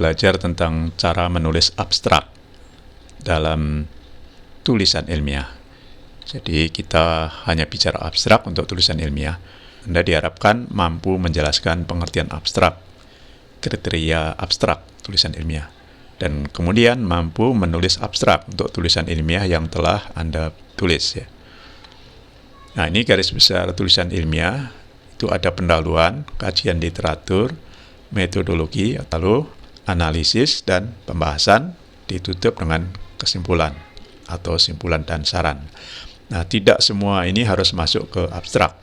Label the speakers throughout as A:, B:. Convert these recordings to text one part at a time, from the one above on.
A: belajar tentang cara menulis abstrak dalam tulisan ilmiah. Jadi kita hanya bicara abstrak untuk tulisan ilmiah. Anda diharapkan mampu menjelaskan pengertian abstrak, kriteria abstrak tulisan ilmiah, dan kemudian mampu menulis abstrak untuk tulisan ilmiah yang telah Anda tulis ya. Nah, ini garis besar tulisan ilmiah. Itu ada pendahuluan, kajian literatur, metodologi, lalu analisis dan pembahasan, ditutup dengan kesimpulan atau simpulan dan saran. Nah, tidak semua ini harus masuk ke abstrak.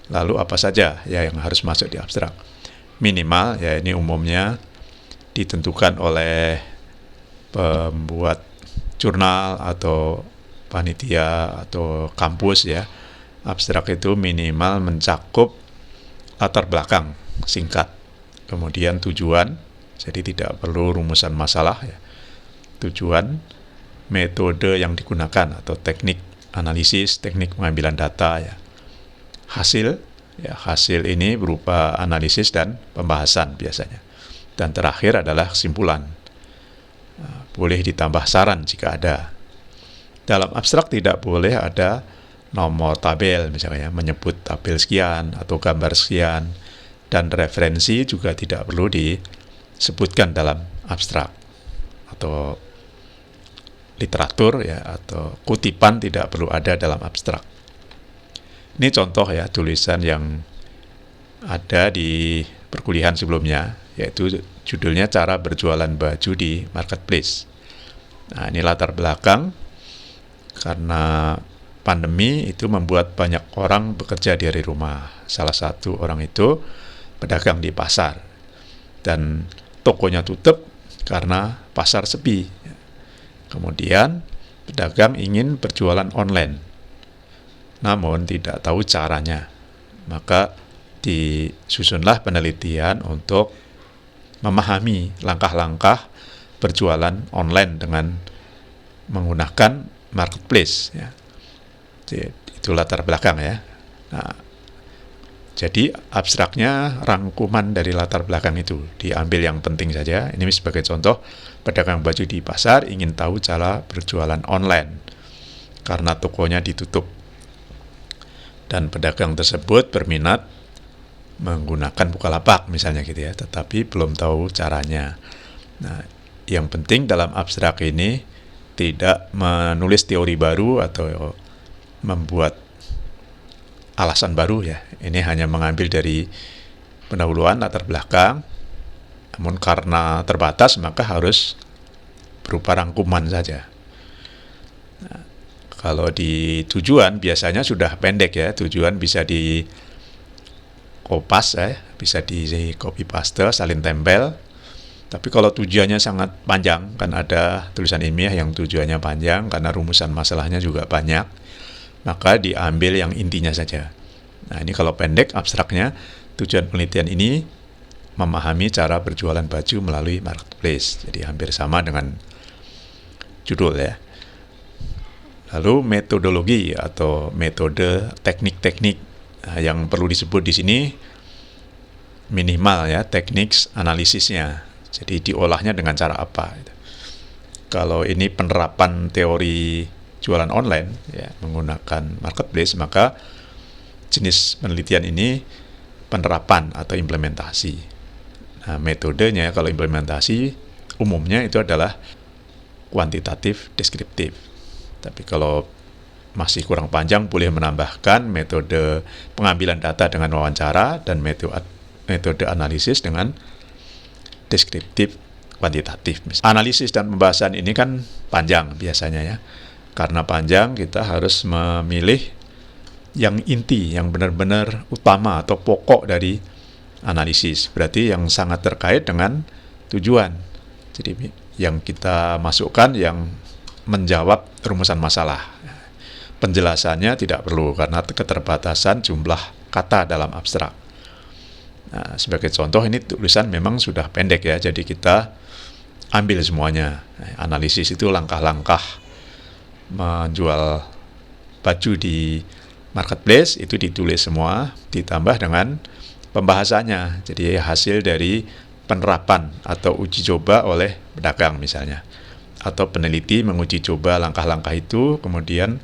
A: Lalu apa saja ya yang harus masuk di abstrak? Minimal ya, ini umumnya ditentukan oleh pembuat jurnal atau panitia atau kampus ya. Abstrak itu minimal mencakup latar belakang singkat, kemudian tujuan, jadi tidak perlu rumusan masalah ya. Tujuan, metode yang digunakan atau teknik analisis, teknik pengambilan data ya. Hasil, ya hasil ini berupa analisis dan pembahasan biasanya. Dan terakhir adalah kesimpulan. Boleh ditambah saran jika ada. Dalam abstrak tidak boleh ada nomor tabel misalnya, menyebut tabel sekian atau gambar sekian, dan referensi juga tidak perlu disebutkan dalam abstrak, atau literatur ya atau kutipan tidak perlu ada dalam abstrak. Ini contoh ya tulisan yang ada di perkuliahan sebelumnya, yaitu judulnya Cara Berjualan Baju di Marketplace. Nah, ini latar belakang karena pandemi itu membuat banyak orang bekerja dari rumah. Salah satu orang itu pedagang di pasar, dan tokonya tutup karena pasar sepi. Kemudian pedagang ingin berjualan online, namun tidak tahu caranya. Maka disusunlah penelitian untuk memahami langkah-langkah berjualan online dengan menggunakan marketplace ya. Itu latar belakang ya. Nah, jadi abstraknya rangkuman dari latar belakang itu, diambil yang penting saja. Ini sebagai contoh, pedagang baju di pasar ingin tahu cara berjualan online karena tokonya ditutup, dan pedagang tersebut berminat menggunakan Bukalapak misalnya gitu ya, tetapi belum tahu caranya. Nah, yang penting dalam abstrak ini tidak menulis teori baru atau membuat alasan baru ya. Ini hanya mengambil dari pendahuluan latar belakang, namun karena terbatas maka harus berupa rangkuman saja. Nah, kalau di tujuan biasanya sudah pendek ya, tujuan bisa di kopas ya, bisa di copy paste, salin tempel. Tapi kalau tujuannya sangat panjang, kan ada tulisan ilmiah yang tujuannya panjang karena rumusan masalahnya juga banyak, maka diambil yang intinya saja. Nah, ini kalau pendek abstraknya, tujuan penelitian ini memahami cara berjualan baju melalui marketplace. Jadi hampir sama dengan judul ya. Lalu metodologi atau metode, teknik-teknik yang perlu disebut di sini minimal ya, teknik analisisnya. Jadi diolahnya dengan cara apa? Kalau ini penerapan teori jualan online ya, menggunakan marketplace, maka jenis penelitian ini penerapan atau implementasi. Nah, metodenya kalau implementasi umumnya itu adalah kuantitatif deskriptif. Tapi kalau masih kurang panjang, boleh menambahkan metode pengambilan data dengan wawancara dan metode analisis dengan deskriptif kuantitatif. Analisis dan pembahasan ini kan panjang biasanya ya. Karena panjang, kita harus memilih yang inti, yang benar-benar utama atau pokok dari analisis. Berarti yang sangat terkait dengan tujuan. Jadi yang kita masukkan yang menjawab rumusan masalah. Penjelasannya tidak perlu karena keterbatasan jumlah kata dalam abstrak. Nah, sebagai contoh ini tulisan memang sudah pendek ya, jadi kita ambil semuanya. Analisis itu langkah-langkah menjual baju di marketplace, itu ditulis semua, ditambah dengan pembahasannya. Jadi hasil dari penerapan atau uji coba oleh pedagang misalnya, atau peneliti menguji coba langkah-langkah itu, kemudian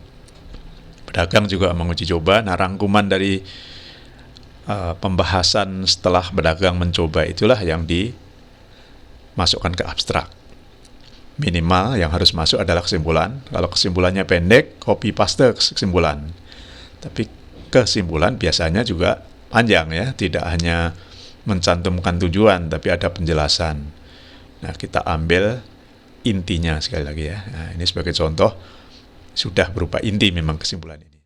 A: pedagang juga menguji coba. Nah, rangkuman dari pembahasan setelah pedagang mencoba itulah yang dimasukkan ke abstrak. Minimal yang harus masuk adalah kesimpulan. Kalau kesimpulannya pendek, copy paste kesimpulan. Tapi kesimpulan biasanya juga panjang ya, tidak hanya mencantumkan tujuan, tapi ada penjelasan. Nah, kita ambil intinya sekali lagi ya. Nah, ini sebagai contoh, sudah berupa inti memang kesimpulan ini.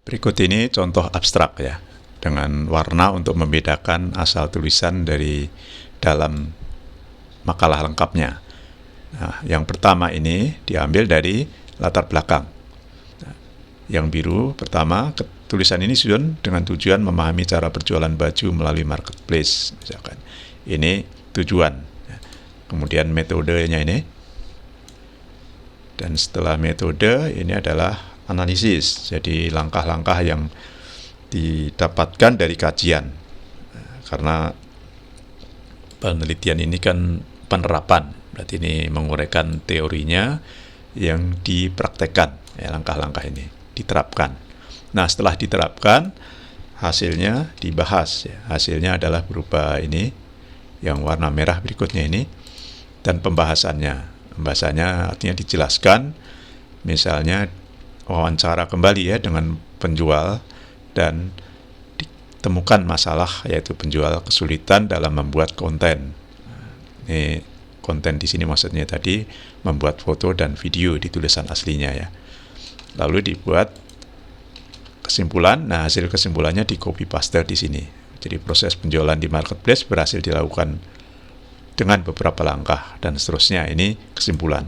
A: Berikut ini contoh abstrak ya, dengan warna untuk membedakan asal tulisan dari dalam makalah lengkapnya. Nah, yang pertama ini diambil dari latar belakang. Nah, yang biru pertama, tulisan ini disusun dengan tujuan memahami cara berjualan baju melalui marketplace, misalkan. Ini tujuan. Kemudian metodenya ini. Dan setelah metode, ini adalah analisis. Jadi langkah-langkah yang didapatkan dari kajian. Karena penelitian ini kan penerapan. Berarti ini menguraikan teorinya yang dipraktekkan, ya, langkah-langkah ini diterapkan. Nah, setelah diterapkan, hasilnya dibahas. Ya. Hasilnya adalah berupa ini, yang warna merah berikutnya ini, dan pembahasannya. Pembahasannya artinya dijelaskan, misalnya wawancara kembali ya dengan penjual, dan ditemukan masalah, yaitu penjual kesulitan dalam membuat konten. Ini konten di sini maksudnya tadi membuat foto dan video di tulisan aslinya ya. Lalu dibuat kesimpulan. Nah, hasil kesimpulannya di copy paste di sini. Jadi proses penjualan di marketplace berhasil dilakukan dengan beberapa langkah dan seterusnya. Ini kesimpulan.